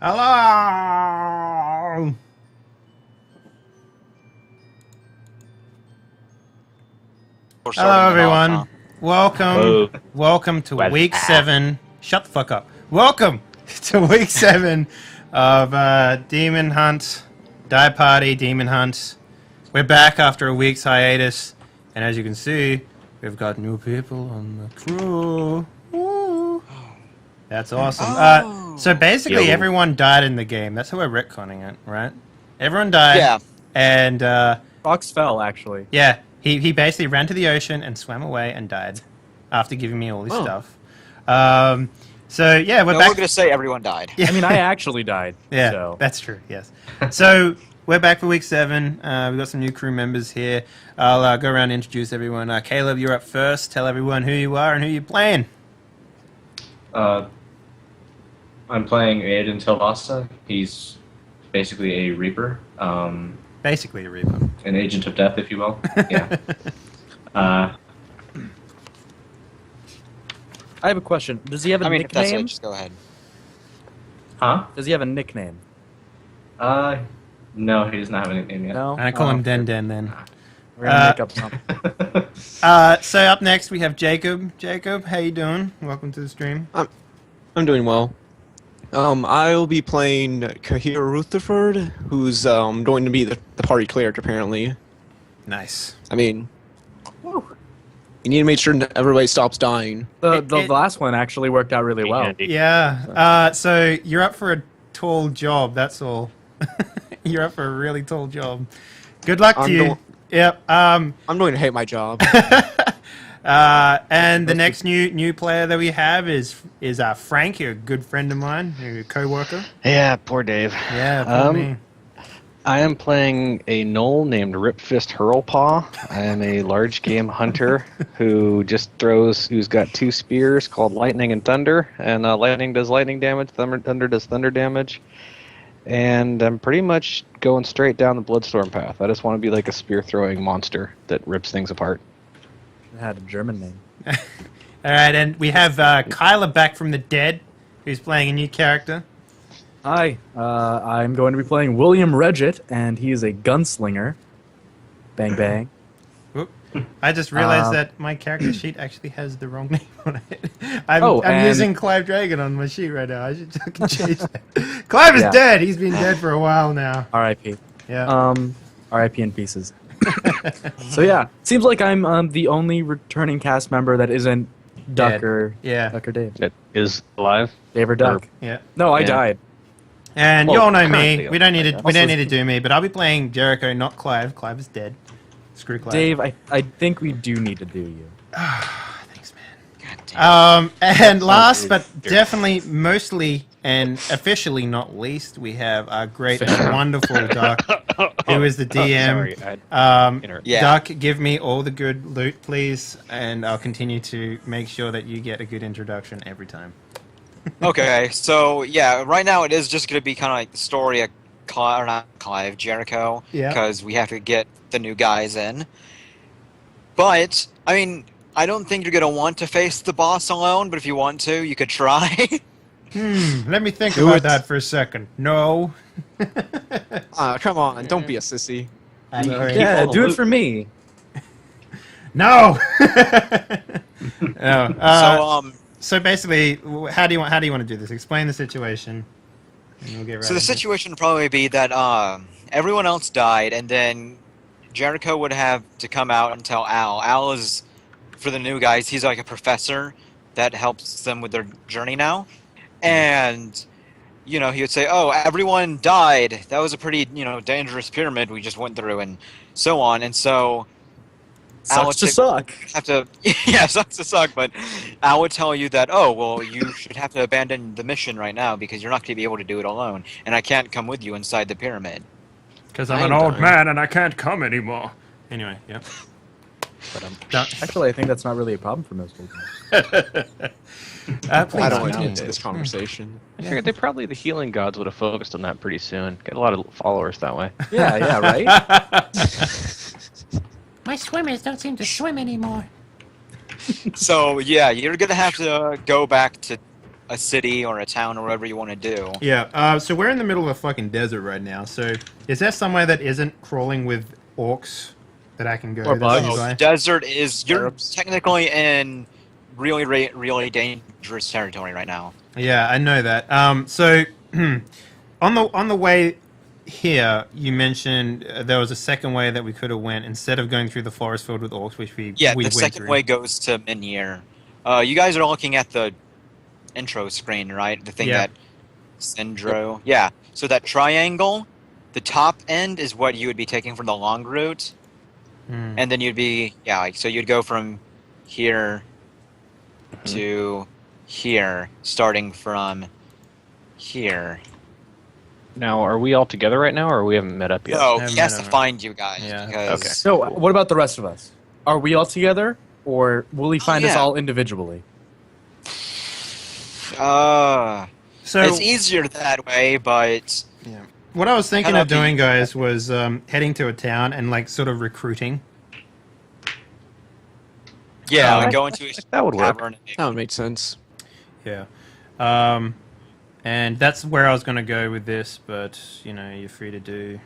Hello. Hello, everyone. Welcome to week 7. Shut the fuck up. Welcome to week 7 of Demon Hunt, Die Party Demon Hunt. We're back after a week's hiatus, and as you can see, we've got new people on the crew. Woo. That's awesome. So basically, everyone died in the game. That's how we're retconning it, right? Everyone died. Yeah. And Fox fell, actually. Yeah. He basically ran to the ocean and swam away and died after giving me all this stuff. So yeah, we're back. We're gonna say everyone died. Yeah. I mean, I actually died. Yeah, so. That's true. Yes. So we're back for week 7. We've got some new crew members here. I'll go around and introduce everyone. Caleb, you're up first. Tell everyone who you are and who you're playing. I'm playing Aiden Tilvasta. He's basically a Reaper. Basically a Reaper. An agent of death, if you will. Yeah. I have a question. Does he have a if nickname? that's it, just go ahead. Huh? Does he have a nickname? No, he does not have a nickname yet. No? And I call him Den Den then. We're gonna make up something. So up next we have Jacob. Jacob, how you doing? Welcome to the stream. I'm doing well. I'll be playing Kahir Rutherford, who's going to be the party cleric apparently. Nice. I mean, you need to make sure everybody stops dying. The last one actually worked out really well. Yeah. So you're up for a tall job. That's all. You're up for a really tall job. Good luck to you. Yep. I'm going to hate my job. And the next new player that we have is Frank, a good friend of mine, a co-worker. Yeah, poor Dave. Yeah, poor me. I am playing a gnoll named Ripfist Hurlpaw. I am a large game hunter who's got 2 spears called Lightning and Thunder, and lightning does lightning damage, thunder does thunder damage. And I'm pretty much going straight down the Bloodstorm path. I just want to be like a spear-throwing monster that rips things apart. It had a German name. All right, and we have Kyla back from the dead, who's playing a new character. Hi, I'm going to be playing William Regit, and he is a gunslinger. Bang bang. Whoop. I just realized that my character sheet actually has the wrong name on it. I'm using Clive Dragon on my sheet right now. I should fucking change that. Clive is dead. He's been dead for a while now. R.I.P. Yeah. R.I.P. in pieces. So yeah, seems like I'm the only returning cast member that isn't Duck or Duck or Dave. That is alive. Dave or Duck. Yeah. No, I died. And you all know me. We don't need to do me, but I'll be playing Jericho, not Clive. Clive is dead. Screw Clive. Dave, I think we do need to do you. Thanks, man. And last but definitely mostly and officially not least, we have our great and wonderful Duck, who is the DM. Duck, give me all the good loot, please, and I'll continue to make sure that you get a good introduction every time. Okay, so yeah, right now it is just going to be kind of like the story of Jericho, because we have to get the new guys in. But, I mean, I don't think you're going to want to face the boss alone, but if you want to, you could try. Let me think about that for a second. No. Come on, don't be a sissy. Yeah, do it for me. No. No. So basically, how do you want to do this? Explain the situation. And we'll get right so the situation would probably be that everyone else died, and then Jericho would have to come out and tell Al. Al is, for the new guys, he's like a professor that helps them with their journey now. And, he would say, oh, everyone died. That was a pretty, dangerous pyramid we just went through, and so on. And so Sucks to suck. Sucks to suck, but Al would tell you that, oh, well, you should have to abandon the mission right now because you're not going to be able to do it alone, and I can't come with you inside the pyramid. Because I'm an old man and I can't come anymore. Anyway, yeah. But actually, I think that's not really a problem for most people. I don't want to get into this conversation. I figured the healing gods would have focused on that pretty soon. Get a lot of followers that way. Yeah, right? My swimmers don't seem to swim anymore. So, yeah, you're going to have to go back to a city or a town or whatever you want to do. Yeah. So we're in the middle of a fucking desert right now. So is there somewhere that isn't crawling with orcs that I can go? Or bugs? The desert is you're technically in really dangerous territory right now. Yeah, I know that. So on the way here, you mentioned there was a second way that we could have went instead of going through the forest filled with orcs, which we the went second through. way goes to Minir. You guys are looking at the intro screen, right? The thing that Syndro. Yeah. So that triangle, the top end is what you would be taking from the long route, and then you'd be so you'd go from here to here, starting from here. Now, are we all together right now, or we haven't met up yet? No, he has to find you guys. Yeah. Because, Okay. So, what about the rest of us? Are we all together, or will he find us all individually? So it's easier that way, but what I was thinking of doing, guys, was heading to a town and like sort of recruiting. Yeah, like going to a that would work. tavern. That would make sense. Yeah. And that's where I was going to go with this, but, you know, you're free to do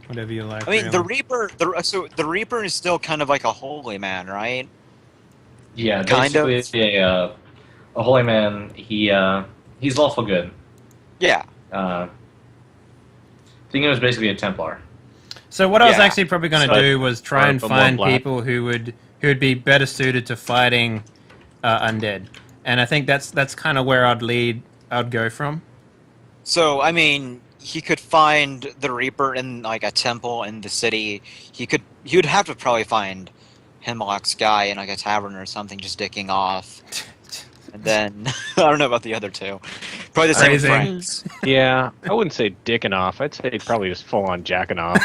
whatever you like. I mean, really. the Reaper. The Reaper is still kind of like a holy man, right? Yeah, Kind of. basically a holy man. He's lawful good. Yeah. Thinking it was basically a Templar. So what I was Yeah. actually probably going to So- do was try and or more find black. people who would be better suited to fighting undead, and I think that's kind of where I'd go from. So I mean, he could find the Reaper in like a temple in the city. He would have to probably find Hemlock's guy in like a tavern or something, just dicking off. And then I don't know about the other two. Probably the same with Phrasing. Frank's. Yeah, I wouldn't say dicking off. I'd say probably just full on jacking off.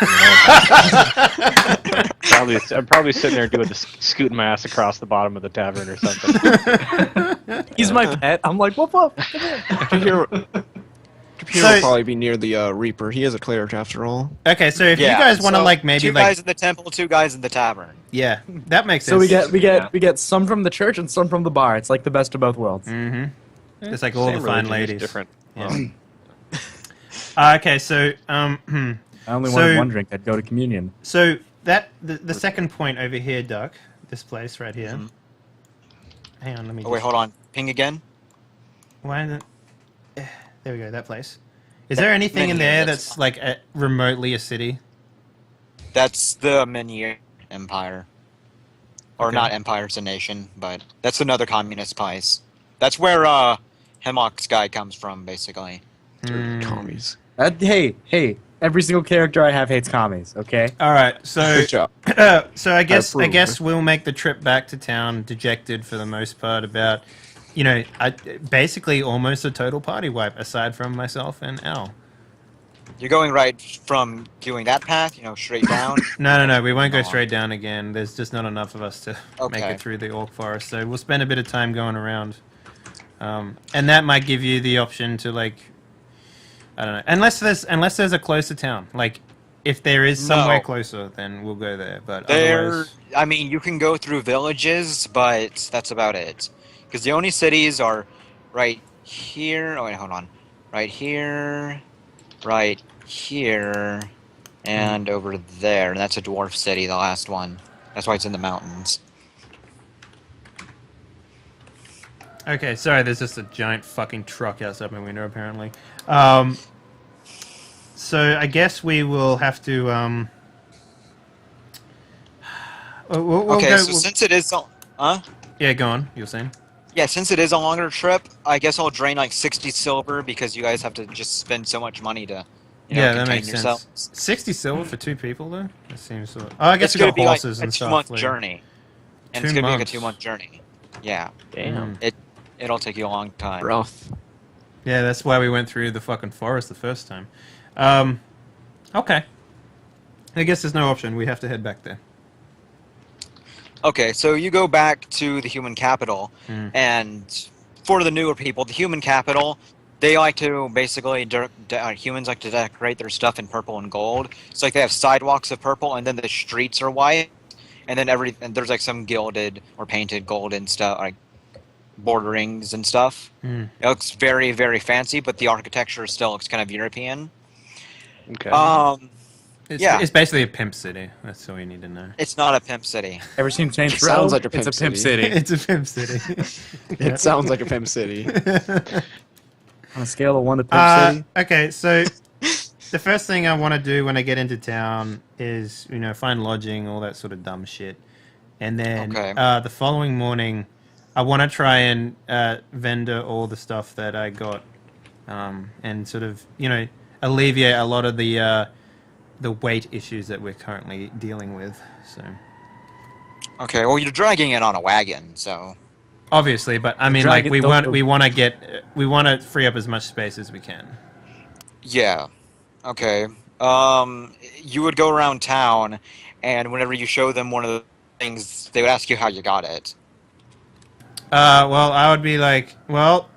I'm probably sitting there doing scooting my ass across the bottom of the tavern or something. He's my pet. I'm like, whoop whoop. Computer will probably be near the Reaper. He is a cleric after all. Okay, so if Yeah, you guys want to so like maybe two like guys in the temple, two guys in the tavern. yeah, that makes So sense. we get some from the church and some from the bar. It's like the best of both worlds. Mm-hmm. It's like all Same the fine religion, just ladies. different. Yeah. Okay, so I only So- wanted one drink. I'd go to communion. so that the second point over here, Duck. This place right here. Mhm. Hang on, let me. Oh wait, just- hold on. Ping again. Why isn't? There we go. That place. Is there anything in Menhir, there that's that's like remotely a city? That's the Menhir Empire. Or Okay. not Empire, it's a nation, but that's another communist place. That's where Hemlock's guy comes from, basically. Hmm. Commies. Hey! Every single character I have hates commies. Okay. All right, so Good job. so I guess approve. we'll make the trip back to town dejected for the most part about, you know, basically almost a total party wipe aside from myself and Al. You're going right from doing that path, straight down. No, we won't go Oh. straight down again. There's just not enough of us to make Okay. it through the orc forest, so we'll spend a bit of time going around, and that might give you the option to like, I don't know, unless there's a closer town. Like, if there is somewhere No. closer, then we'll go there. But There, otherwise, I mean, you can go through villages, but that's about it. Because the only cities are right here. Oh wait, hold on. Right here, and over there. And that's a dwarf city, the last one. That's why it's in the mountains. okay, sorry, there's just a giant fucking truck outside my window apparently. So I guess we will have to. We'll Okay, go, so since it is, yeah, go on. You're saying? yeah, since it is a longer trip, I guess I'll drain like 60 silver because you guys have to just spend so much money to, Yeah, that contain makes yourselves. sense. 60 silver for 2 people though. That seems. So... Oh, I guess It's we gonna got be like horses a and stuff. 2-month later. journey, and 2 it's gonna be like a months. 2-month journey. Yeah, Damn. it'll take you a long time. Rough. Yeah, that's why we went through the fucking forest the first time. Okay. I guess there's no option. We have to head back there. Okay, so you go back to the human capital, and for the newer people, the human capital, they like to basically, humans like to decorate their stuff in purple and gold. It's like they have sidewalks of purple, and then the streets are white, and then and there's like some gilded or painted golden stuff, like borderings and stuff. Mm. It looks very, very fancy, but the architecture still looks kind of European. Okay. It's basically a pimp city. That's all you need to know. It's not a pimp city. Ever seen Saints Row? Sounds like a pimp It's a pimp city. city. It's a pimp city. It sounds like a pimp city. On a scale of 1 to pimp city. Okay, so the first thing I want to do when I get into town is, find lodging, all that sort of dumb shit. And then the following morning, I want to try and vendor all the stuff that I got and sort of, alleviate a lot of the weight issues that we're currently dealing with. So. Okay, well, you're dragging it on a wagon, so... Obviously, but I mean, like, we want to free up as much space as we can. Yeah. Okay. You would go around town, and whenever you show them one of the things, they would ask you how you got it. Well, I would be like, well,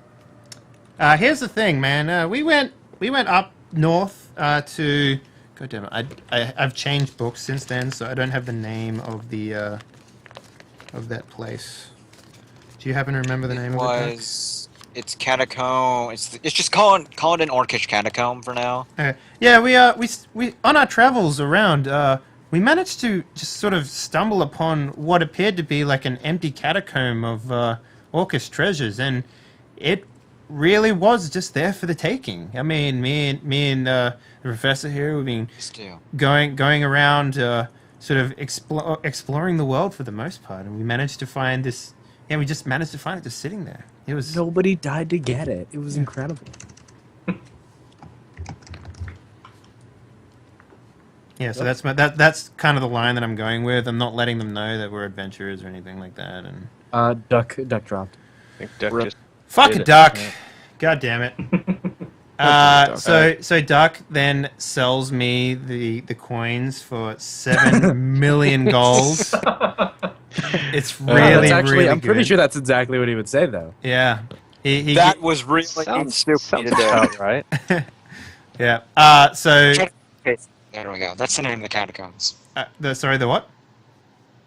here's the thing, man. We went up north to. God damn it! I've changed books since then, so I don't have the name of the of that place. Do you happen to remember the name of it? It's catacomb. It's just call it an orcish catacomb for now. Okay. Yeah, we on our travels around, we managed to just sort of stumble upon what appeared to be like an empty catacomb of orcish treasures, and it really was just there for the taking. I mean, me and the professor here, we've been going around, sort of exploring the world for the most part, and we managed to find this. Yeah, we just managed to find it just sitting there. It was Nobody died to get it. It was incredible. Yeah, so that's kind of the line that I'm going with. I'm not letting them know that we're adventurers or anything like that. And Duck dropped. I think Duck just fuck did a it. duck. Yeah. God damn it. So Duck then sells me the coins for 7 million golds. It's really, really I'm pretty good. sure that's exactly what he would say, though. Yeah. That was really Sounds stupid. about right. Yeah. So Okay, there we go. That's the name of the catacombs. the what?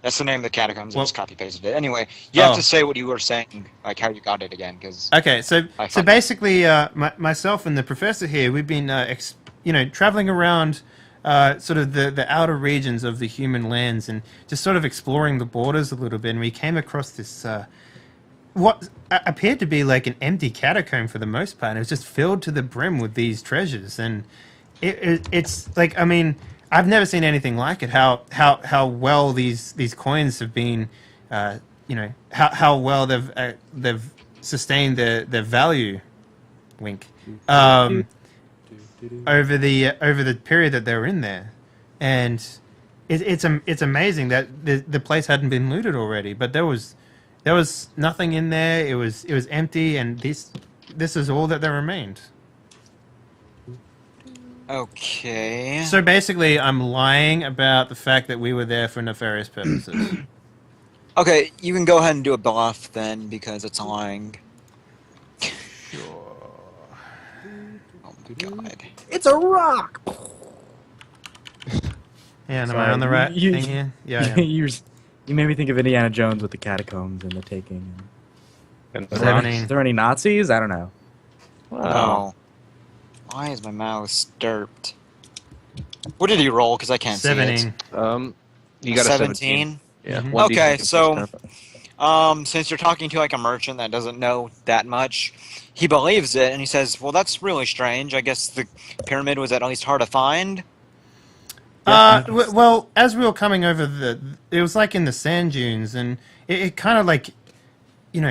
That's the name of the catacombs. I Well- just copy-pasted it. Anyway, you have Oh. to say what you were saying, like how you got it again, because... Okay, so fucked basically, myself and the professor here, we've been, traveling around sort of the outer regions of the human lands and just sort of exploring the borders a little bit. And we came across this, what appeared to be like an empty catacomb for the most part. And it was just filled to the brim with these treasures. And it's like, I mean, I've never seen anything like it. How well these coins have been, how well they've sustained their value. Wink. Over the period that they were in there, and it's amazing that the place hadn't been looted already. But there was nothing in there. It was empty, and this is all that there remained. Okay. So basically, I'm lying about the fact that we were there for nefarious purposes. Okay, you can go ahead and do a bluff then, because it's lying. Sure. Oh my god. It's a rock! Yeah, and am I Sorry, on the right you- thing here? Yeah. I am. You made me think of Indiana Jones with the catacombs and the taking. And Is there any- Is there any Nazis? I don't know. Oh. Why is my mouse derped? What did he roll? Because I can't see 17. it. You got a 17. Yeah. Mhm. 1d10 Okay, plus so- 10. Since you're talking to like a merchant that doesn't know that much, he believes it, and he says, well, that's really strange. I guess the pyramid was at least hard to find. Well, as we were coming over it was like in the sand dunes, and it kind of like,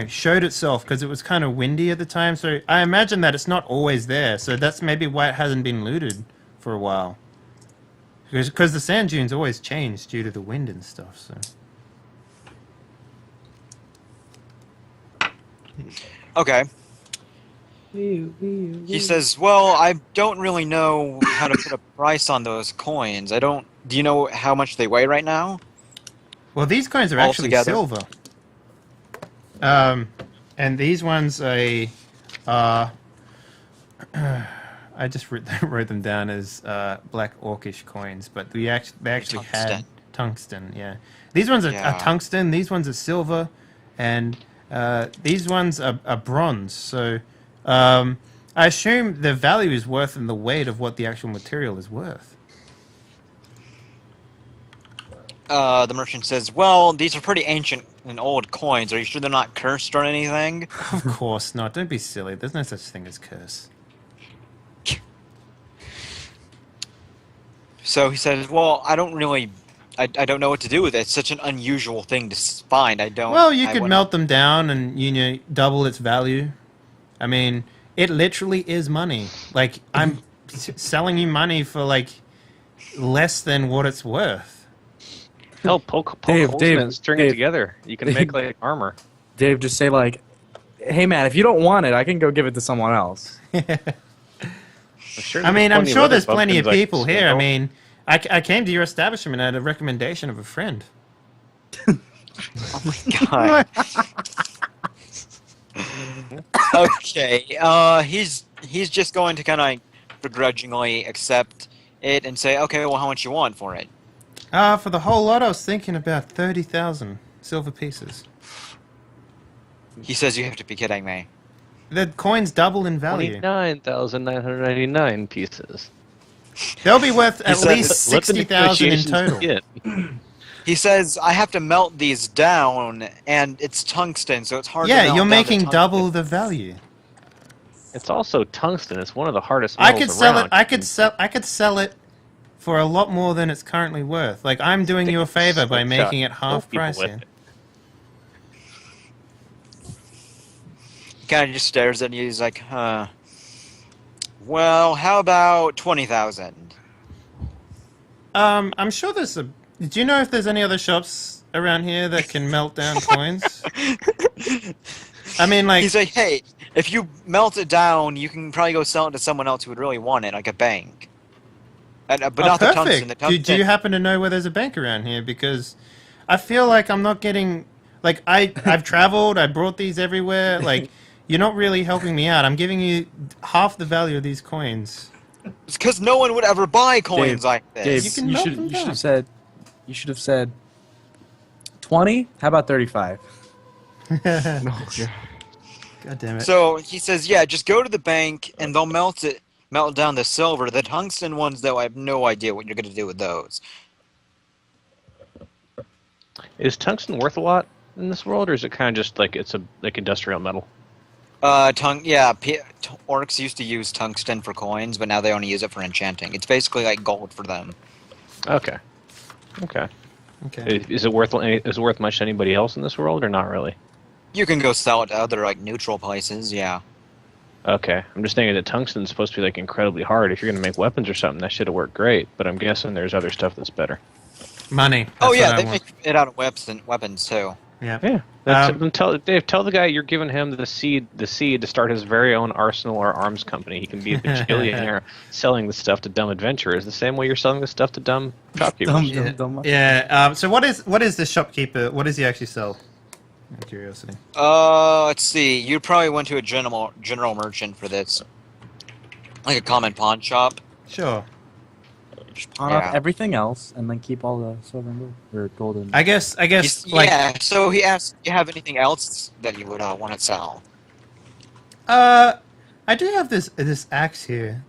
showed itself because it was kind of windy at the time. So I imagine that it's not always there. So that's maybe why it hasn't been looted for a while. Because the sand dunes always change due to the wind and stuff. So. Okay. He says, well, I don't really know how to put a price on those coins. Do you know how much they weigh right now? Well, these coins are actually Altogether? silver. And these ones I just wrote them down as black orcish coins, but they actually had tungsten. Yeah, these ones are Yeah. tungsten. These ones are silver, and These ones are bronze, so I assume the value is worth in the weight of what the actual material is worth. The merchant says, well, these are pretty ancient and old coins. Are you sure they're not cursed or anything? Of course not. Don't be silly. There's no such thing as curse. So he says, well, I don't know what to do with it. It's such an unusual thing to find. Well, you could melt them down and, you know, double its value. I mean, it literally is money. Like, I'm selling you money for, like, less than what it's worth. Hell, poke holes in it and string it together. You can make, like, armor. Dave, just say, like, hey, man, if you don't want it, I can go give it to someone else. I'm sure there's plenty of people here. I mean, I came to your establishment at a recommendation of a friend. Oh my god. Okay, he's just going to kind of begrudgingly accept it and say, okay, well, how much you want for it? For the whole lot, I was thinking about 30,000 silver pieces. He says you have to be kidding me. The coins double in value. 29,999 pieces. They'll be worth at least 60,000 in total. He says, I have to melt these down, and it's tungsten, so it's hard to melt down. Yeah, you're making double the value. It's also tungsten. It's one of the hardest metals around. I could sell it for a lot more than it's currently worth. Like, I'm doing you a favor by making it half price here. He kind of just stares at you. He's like, huh. Well, how about 20,000? I'm sure there's a... Do you know if there's any other shops around here that can melt down coins? I mean, like... He's like, hey, if you melt it down, you can probably go sell it to someone else who would really want it, like a bank. But not perfect. the tungsten. The tungsten. Do you happen to know where there's a bank around here? Because I feel like I'm not getting... Like, I've traveled, I brought these everywhere, like... You're not really helping me out. I'm giving you half the value of these coins. It's because no one would ever buy coins like this. Dave, you should have said 20. How about 35? God damn it. So he says, yeah, just go to the bank and they'll melt down the silver. The tungsten ones, though, I have no idea what you're going to do with those. Is tungsten worth a lot in this world, or is it kind of just like it's a industrial metal? Orcs used to use tungsten for coins, but now they only use it for enchanting. It's basically like gold for them. Okay. Is it worth much to anybody else in this world, or not really? You can go sell it to other like neutral places, yeah. Okay, I'm just thinking that tungsten's supposed to be like incredibly hard. If you're gonna make weapons or something, that should have worked great. But I'm guessing there's other stuff that's better. Money. Oh yeah, they make it out of weapons too. Yeah. Tell the guy you're giving him the seed to start his very own arsenal or arms company. He can be a bajillionaire selling the stuff to dumb adventurers the same way you're selling the stuff to dumb shopkeepers. So what is the shopkeeper? What does he actually sell? Out of curiosity. Let's see. You probably went to a general merchant for this, like a common pawn shop. Sure. Just pawn off everything else and then keep all the silver and gold or golden. I guess. So he asked, "Do you have anything else that you would want to sell?" I do have this axe here.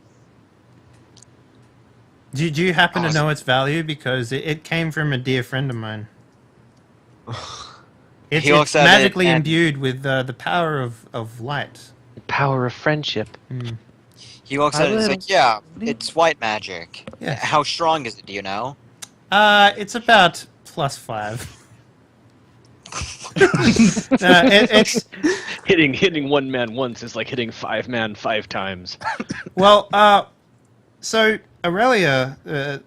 Do you happen to know its value? Because it came from a dear friend of mine. It's magically imbued with the power of light. The power of friendship. Mm. He looks at it and is like, yeah, it's white magic. Yeah. How strong is it, do you know? It's about +5. It's hitting one man once is like hitting 5 man 5 times. Well, so Aurelia,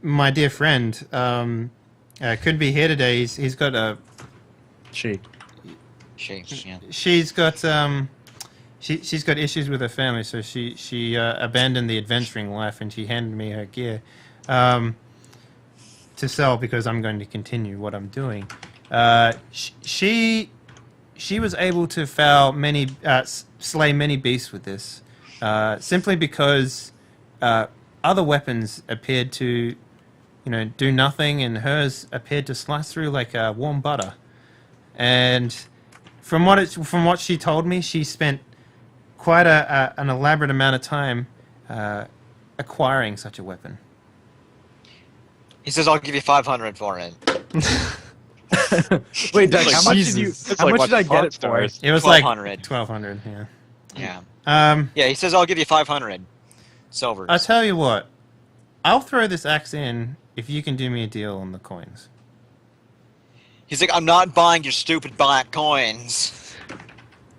my dear friend, couldn't be here today. He's got a... She, yeah. She's got she's got issues with her family, so she abandoned the adventuring life and she handed me her gear to sell because I'm going to continue what I'm doing. She was able to slay many beasts with this, simply because other weapons appeared to, do nothing, and hers appeared to slice through like warm butter. And from what she told me, she spent quite an elaborate amount of time acquiring such a weapon. He says, "I'll give you 500 for it." Wait, Doug, how much did you? How much did I get it for? It was 1,200. like 1,200. Yeah. Yeah. Yeah. He says, "I'll give you 500 silvers." I'll tell you what. I'll throw this axe in if you can do me a deal on the coins. He's like, "I'm not buying your stupid black coins."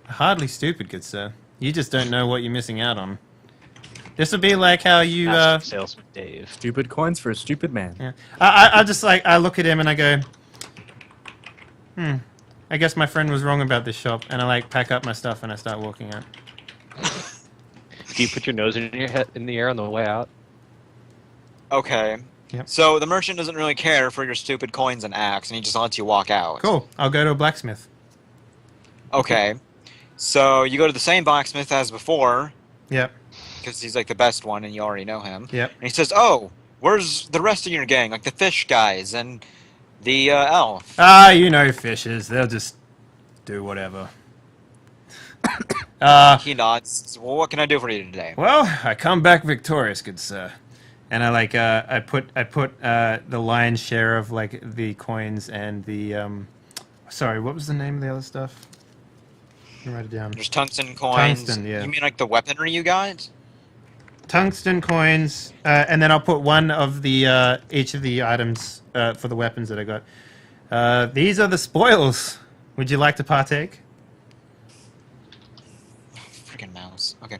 Hardly stupid, good sir. You just don't know what you're missing out on. This would be like how you. Salesman Dave. Stupid coins for a stupid man. Yeah. I just like I look at him and I go, I guess my friend was wrong about this shop, and I like pack up my stuff and I start walking out. Do you put your nose in your head in the air on the way out? Okay. Yep. So the merchant doesn't really care for your stupid coins and axe, and he just lets you walk out. Cool. I'll go to a blacksmith. Okay. So you go to the same blacksmith as before, Yep. because he's like the best one, and you already know him. Yep. And he says, "Oh, where's the rest of your gang? Like the fish guys and the elf?" Ah, you know fishes. They'll just do whatever. He nods. "Well, what can I do for you today?" Well, I come back victorious, good sir. And I like I put the lion's share of like the coins and the sorry, what was the name of the other stuff? Let me write it down. There's tungsten coins. Tungsten, yeah. You mean like the weaponry you got? Tungsten coins, and then I'll put one of the each of the items for the weapons that I got. These are the spoils. Would you like to partake? Freaking mouse. Okay.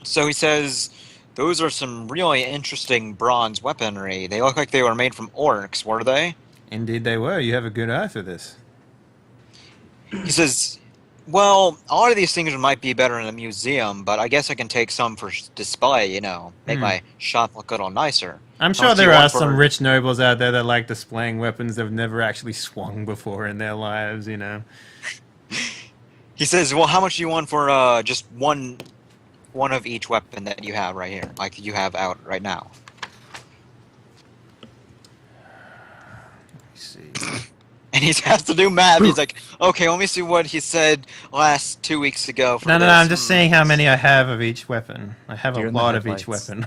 So he says, "Those are some really interesting bronze weaponry. They look like they were made from orcs, were they?" Indeed they were. You have a good eye for this. He says, "Well, a lot of these things might be better in a museum, but I guess I can take some for display, you know, make my shop look a little nicer." I'm sure there are some rich nobles out there that like displaying weapons they've never actually swung before in their lives, you know. He says, "Well, how much do you want for just one of each weapon that you have right here, like you have out right now?" Let me see. And he has to do math. He's like, "Okay, let me see what he said last 2 weeks ago." For No, this. I'm just saying how many I have of each weapon. I have Deer a in the lot of each headlights. weapon.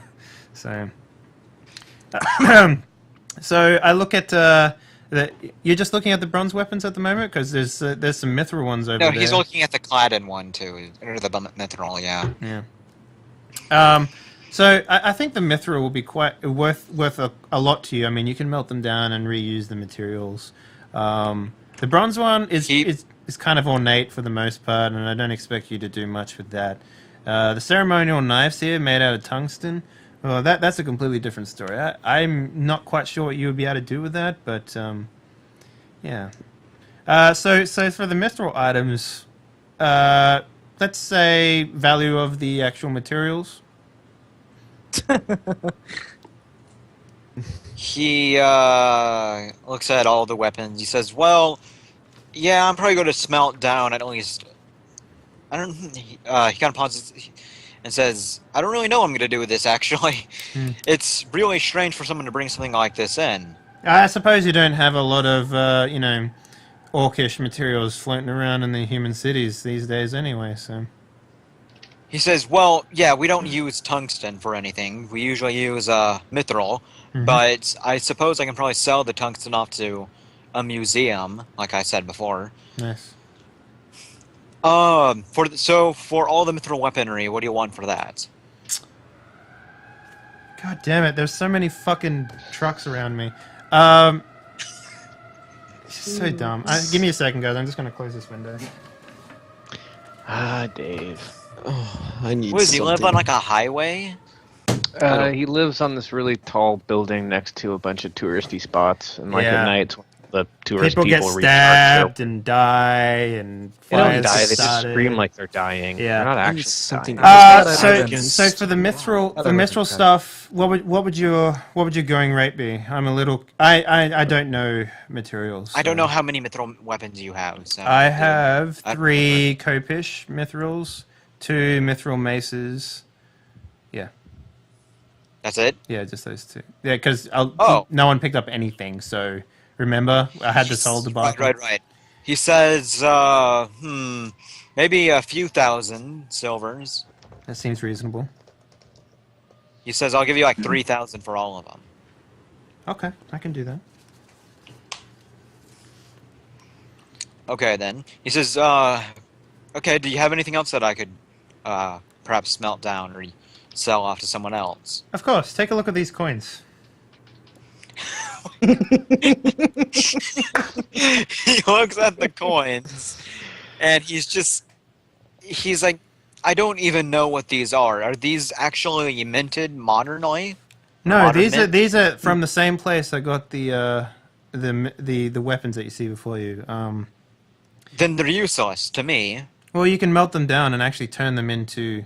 So, so I look at you're just looking at the bronze weapons at the moment because there's some mithril ones over there. No, he's looking at the Cladden one too, or the mithril, yeah. Yeah. So I think the mithril will be quite worth a lot to you. I mean, you can melt them down and reuse the materials. The bronze one is kind of ornate for the most part, and I don't expect you to do much with that. The ceremonial knives here, made out of tungsten, well, that's a completely different story. I'm not quite sure what you would be able to do with that, but yeah. So for the mithril items, let's say value of the actual materials. He looks at all the weapons. He says, "Well, yeah, I'm probably going to smelt down at least." I don't. He kind of pauses and says, "I don't really know what I'm going to do with this. Actually, it's really strange for someone to bring something like this in." I suppose you don't have a lot of orcish materials floating around in the human cities these days, anyway. So. He says, "Well, yeah, we don't use tungsten for anything. We usually use mithril, but I suppose I can probably sell the tungsten off to a museum, like I said before." Nice. For all the mithril weaponry, what do you want for that? God damn it! There's so many fucking trucks around me. It's just so dumb. Give me a second, guys. I'm just gonna close this window. Ah, Dave. Oh, I need What does he live something. on, like a highway? He lives on this really tall building next to a bunch of touristy spots, and like Yeah. at night, the tourist People get recharge stabbed their. and die, and They don't fires die; they just started. scream like they're dying. Yeah. They're not I need actually something dying. to- So for the mithril stuff, what would your going rate be? I'm a little. I don't know materials. I don't so. know how many mithril weapons you have. So I have I don't 3 Copish mithrils, 2 mithril maces. Yeah. That's it? Yeah, just those 2. Yeah, because Oh. no one picked up anything. So remember, I had this whole debacle. Right. He says, maybe a few thousand silvers. That seems reasonable. He says, I'll give you like 3,000 for all of them. Okay, I can do that. Okay, then. He says, okay, do you have anything else that I could perhaps smelt down or sell off to someone else? Of course, take a look at these coins. He looks at the coins, and he's like, I don't even know what these are. Are these actually minted modernly? No, these are from the same place I got the weapons that you see before you. Then they're useless to me. Well, you can melt them down and actually turn them into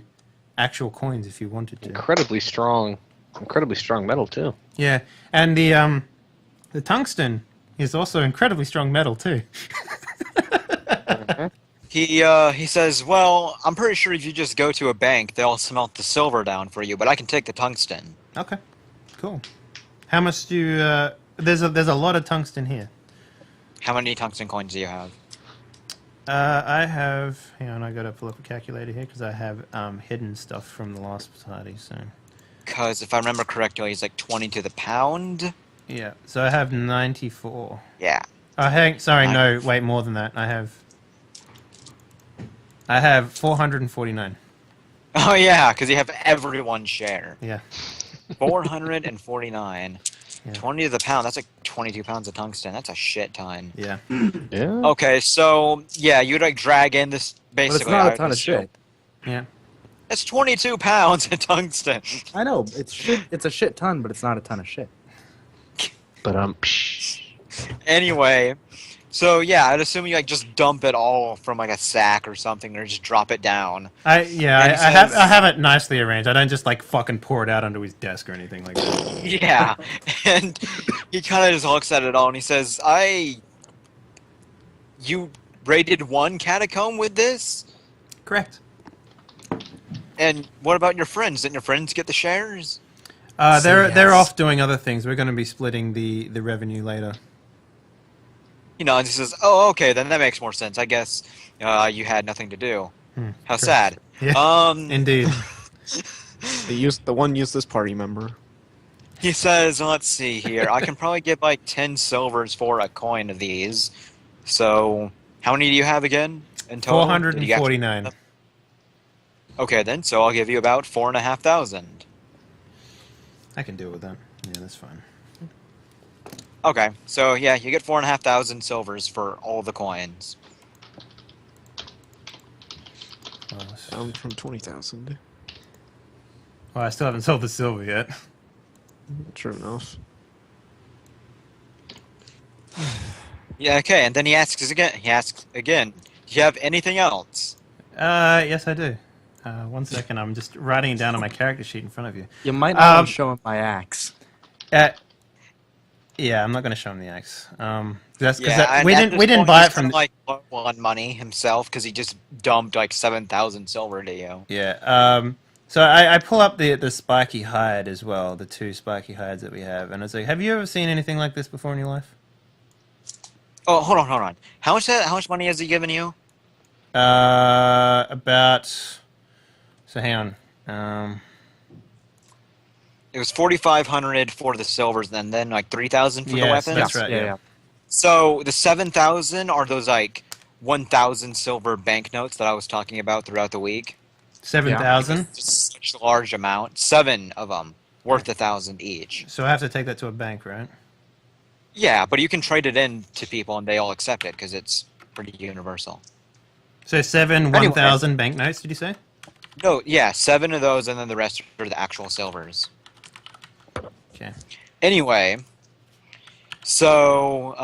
actual coins if you wanted to. Incredibly strong metal too. Yeah, and the tungsten is also incredibly strong metal too. He says, well, I'm pretty sure if you just go to a bank, they'll smelt the silver down for you, but I can take the tungsten. Okay, cool. How much do you? There's a lot of tungsten here. How many tungsten coins do you have? I have. Hang on, I gotta pull up a calculator here because I have hidden stuff from the last party. So. Because if I remember correctly, it's like 20 to the pound. Yeah. So I have 94. Yeah. Oh, sorry, no, wait, more than that. I have 449. Oh yeah, because you have everyone's share. Yeah. 449. Yeah. 20 to the pound. That's like 22 pounds of tungsten. That's a shit ton. Yeah. Yeah. Okay, so yeah, you'd like drag in this basically. But it's not a ton of shit. Yeah. It's 22 pounds of tungsten. I know it's shit. It's a shit ton, but it's not a ton of shit. But Anyway, so yeah, I'd assume you like just dump it all from like a sack or something, or just drop it down. I have it nicely arranged. I don't just like fucking pour it out onto his desk or anything like that. Yeah, and he kind of just looks at it all and he says, You raided one catacomb with this? Correct. And what about your friends? Didn't your friends get the shares? They're off doing other things. We're going to be splitting the revenue later. You know, and he says, oh, okay, then that makes more sense. I guess you had nothing to do. How sad. Yeah, indeed. The one useless party member. He says, let's see here. I can probably get like 10 silvers for a coin of these. So, how many do you have again in total? 449. Okay, then, so I'll give you about 4,500. I can deal with that. Yeah, that's fine. Okay, so yeah, you get 4,500 silvers for all the coins. Down from 20,000. Well, I still haven't sold the silver yet. True enough. Yeah, okay, and then he asks again, do you have anything else? Yes, I do. 1 second, I'm just writing it down on my character sheet in front of you. You might not want to show him my axe. Yeah, I'm not going to show him the axe. That's Yeah, we didn't buy it from like low on money himself because he just dumped like 7,000 silver to you. Yeah. So I pull up the spiky hide as well, the 2 spiky hides that we have, and I was like, have you ever seen anything like this before in your life? Oh, hold on. How much money has he given you? About. So hang on. It was 4,500 for the silvers, and then like 3,000 for the weapons. That's right. Yeah. So the 7,000 are those like 1,000 silver banknotes that I was talking about throughout the week. 7,000. Just such a large amount. 7 of them worth 1,000 each. So I have to take that to a bank, right? Yeah, but you can trade it in to people, and they all accept it because it's pretty universal. So 7 1,000 banknotes, did you say? No, yeah, 7 of those, and then the rest are the actual silvers. Okay. Anyway, so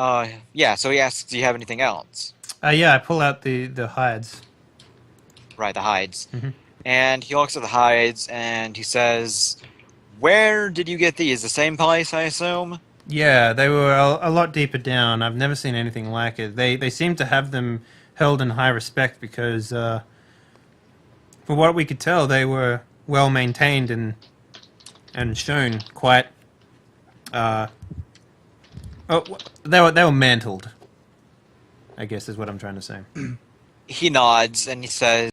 so he asks, do you have anything else? Yeah, I pull out the hides. Right, the hides. Mm-hmm. And he looks at the hides, and he says, where did you get these? The same place, I assume? Yeah, they were a lot deeper down. I've never seen anything like it. They seem to have them held in high respect because, for what we could tell, they were well maintained and shown quite. They were mantled. I guess is what I'm trying to say. He nods and he says,